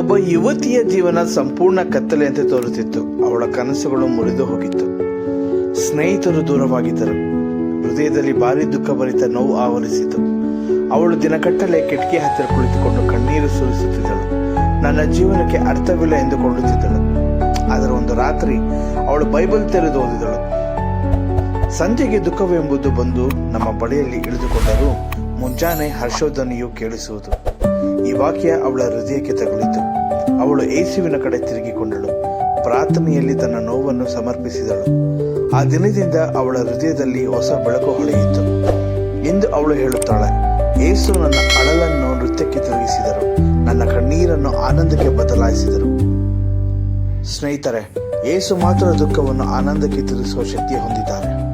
ಒಬ್ಬ ಯುವತಿಯ ಜೀವನ ಸಂಪೂರ್ಣ ಕತ್ತಲೆಯಂತೆ ತೋರುತ್ತಿತ್ತು. ಅವಳ ಕನಸುಗಳು ಮುರಿದು ಹೋಗಿತ್ತು. ಸ್ನೇಹಿತರು ದೂರವಾಗಿದ್ದರು. ಹೃದಯದಲ್ಲಿ ಭಾರಿ ದುಃಖಭರಿತ ನೋವು ಆವರಿಸಿತು. ಅವಳು ದಿನಕಟ್ಟಲೆ ಕಿಟಕಿ ಹತ್ತಿರ ಕುಳಿತುಕೊಂಡು ಕಣ್ಣೀರು ಸುರಿಸುತ್ತಿದ್ದಳು. ನನ್ನ ಜೀವನಕ್ಕೆ ಅರ್ಥವಿಲ್ಲ ಎಂದುಕೊಳ್ಳುತ್ತಿದ್ದಳು. ಆದರೆ ಒಂದು ರಾತ್ರಿ ಅವಳು ಬೈಬಲ್ ತೆರೆದು ಓದಿದಳು. ಸಂಜೆಗೆ ದುಃಖವೆಂಬುದು ಬಂದು ನಮ್ಮ ಬಳಿಯಲ್ಲಿ ಇಳಿದುಕೊಂಡರೂ ಮುಂಜಾನೆ ಹರ್ಷೋಧ್ವನಿಯು ಕೇಳಿಸುವುದು. ಈ ವಾಕ್ಯ ಅವಳ ಹೃದಯಕ್ಕೆ ತಗುಲಿತು. ಅವಳು ಯೇಸುವಿನ ಕಡೆ ತಿರುಗಿಕೊಂಡಳು. ಪ್ರಾರ್ಥನೆಯಲ್ಲಿ ತನ್ನ ನೋವನ್ನು ಸಮರ್ಪಿಸಿದಳು. ಆ ದಿನದಿಂದ ಅವಳ ಹೃದಯದಲ್ಲಿ ಹೊಸ ಬೆಳಕು ಹೊಳೆಯಿತು. ಎಂದು ಅವಳು ಹೇಳುತ್ತಾಳೆ, ಯೇಸು ನನ್ನ ಅಳಲನ್ನು ನೃತ್ಯಕ್ಕೆ ತಿರುಗಿಸಿದರು, ನನ್ನ ಕಣ್ಣೀರನ್ನು ಆನಂದಕ್ಕೆ ಬದಲಾಯಿಸಿದರು. ಸ್ನೇಹಿತರೆ, ಯೇಸು ಮಾತ್ರ ದುಃಖವನ್ನು ಆನಂದಕ್ಕೆ ತಿರುಗಿಸುವ ಶಕ್ತಿ ಹೊಂದಿದ್ದಾರೆ.